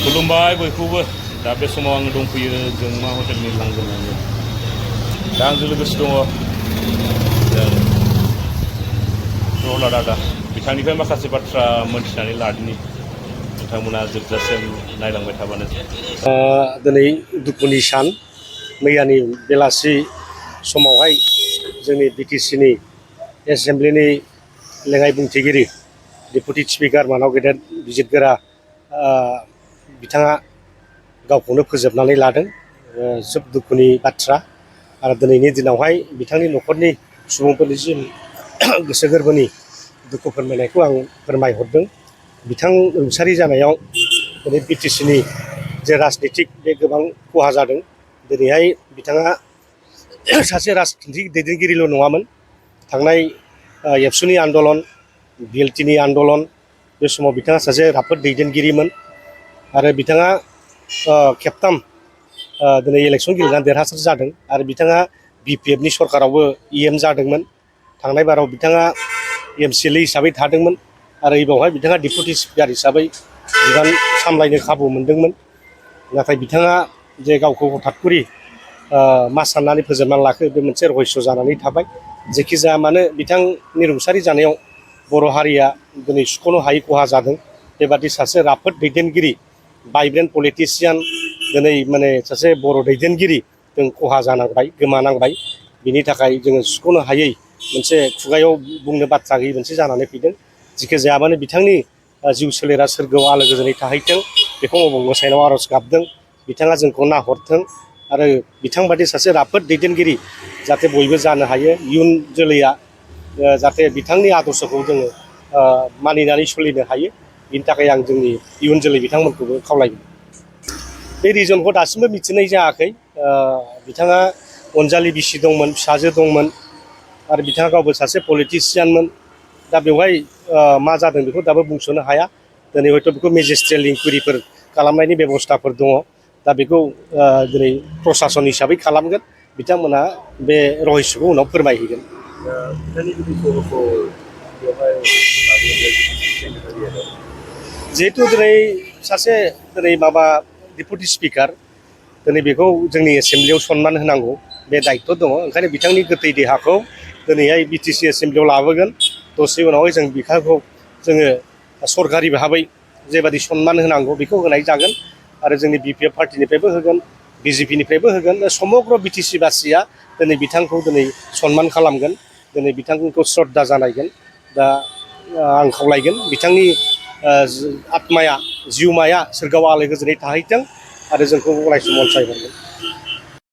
खुलुमबाय बयखौबो दा बे समाव आं दंफैयो जोंमा हटेलनि लांगोनायाव दा आंजों लोगोसे दङ प्रहलाद आदा बिथांनिफ्राय माखासे बाथ्रा मोनथिनानै लादिनि नोंथांमोना जोबजासिम नायलांबाय थाबानो दिनै दुखुनि सान मैयानि बेलासि समावहाय जोंनि बिटिसिनि एसेमब्लिनि लेङाइ बुंथिगिरि डेपुटि स्पिकार मानाव गेदेर बिजिरगोरा बिथाङा गावखौनो फोजोबनानै लादों जोब दुखुनि बाथ्रा आरो दिनैनि दिनावहाय बिथांनि न'खरनि सुबुंफोरनिसिम गोसो गोरबोनि दुखु फोरमायनायखौ आं फोरमायहरदों। बिथां रुंसारि जानायाव दिनै बिटिसिनि जे राजनितिक बे गोबां खहा जादों। दिनैहाय बिथाङा सासे राजनितिक दैदेनगिरिल' नङामोन। थांनाय एबसुनि आन्दलन बिएलटिनि आन्दलन बे समाव बिथाङा सासे राफोद दैदेनगिरिमोन आरो बिथाङा खेबथाम दिनै इलेक्सन गेलेनानै देरहासार जादों आरो बिथाङा बिपिएफनि सरकारावबो इएम जादोंमोन। थांनाय बाराव बिथाङा एमसिएलए हिसाबै थादोंमोन आरो बेवहाय बिथाङा डेपुटि स्पिकार हिसाबै बिबान सामलायनो खाबु मोनदोंमोन। नाथाय बिथाङा जे गावखौ हथात करि मा साननानै फोजोबनानै लाखो बे मोनसे रहस्य जानानै थाबाय। जेखि जाया मानो बिथांनि रुंसारि जानायाव बर' हारिया दिनै सुख'नो हायै खहा जादों। बेबादि सासे राफोद दैदेनगिरि भाइब्रेन्ट पलिटिसियान दिनै माने सासे बर' दैदेनगिरि जों खहा जानांबाय गोमानांबाय। बिनि थाखाय जोङो सुख'नो हायै मोनसे खुगायाव बुंनो बाथ्रा गैयै मोनसे जानानै फैदों। जेखि जाया मानो बिथांनि जिउ सोलेरा सोरगोआव आलो गोजोनै थाहैथों बेखौ अबं गसाइनाव आर'ज गाबदों। बिथाङा जोंखौ नाहरथों आरो बिथांबादि सासे राफोद दैदेनगिरि जाहाथे बयबो जानो हायो। इयुन जोलैया जाहाथे बिथांनि आदर्शखौ जोङो मानिनानै सोलिनो हायो। बिनि थाखाय आं जोंनि इयुन जोलै बिथांमोनखौबो खावलायगोन। बे रिजनखौ दासिमबो मिथिनाय जायाखै। बिथाङा अनजालि बिसि दंमोन, फिसाजो दंमोन आरो बिथाङा गावबो सासे पलिटिसियानमोन। दा बेवहाय मा जादों बेखौ दाबो बुंस'नो हाया। दिनै हयथ' बेखौ मेजिस्ट्रियेल इनकुवेरिफोर खालामनायनि बेब'स्थाफोर दङ। दा बेखौ दिनै प्रसासन हिसाबै खालामगोन। बिथांमोना बे रहस्यखौ उनाव फोरमायहैगोन। जिहेतु दिनै सासे दिनै डेपुटि स्पिकार दिनै बेखौ जोंनि एसेमब्लियाव सनमान होनांगौ बे दायित्व दङ। ओंखायनो बिथांनि गोथै देहाखौ दिनैहाय बिटिसि एसेमब्लियाव लाबोगोन। दसे उनावहाय जों बिथांखौ जोङो सरकारि भाबै जेबादि सनमान होनांगौ बेखौ होनाय जागोन आरो जोंनि बिपिएफ पार्टिनिफ्रायबो होगोन, बिजेपिनिफ्रायबो होगोन। समग्र बिटिसि बासिया दिनै बिथांखौ दिनै सनमान खालामगोन, दिनै बिथांखौ श्रद्धा जानायगोन। दा आं खावलायगोन बिथांनि आत्माया जिउमाया सोरगोआव आलो गोजोनै थाहैथों आरो जोंखौ अरायसम अनसायहरगोन।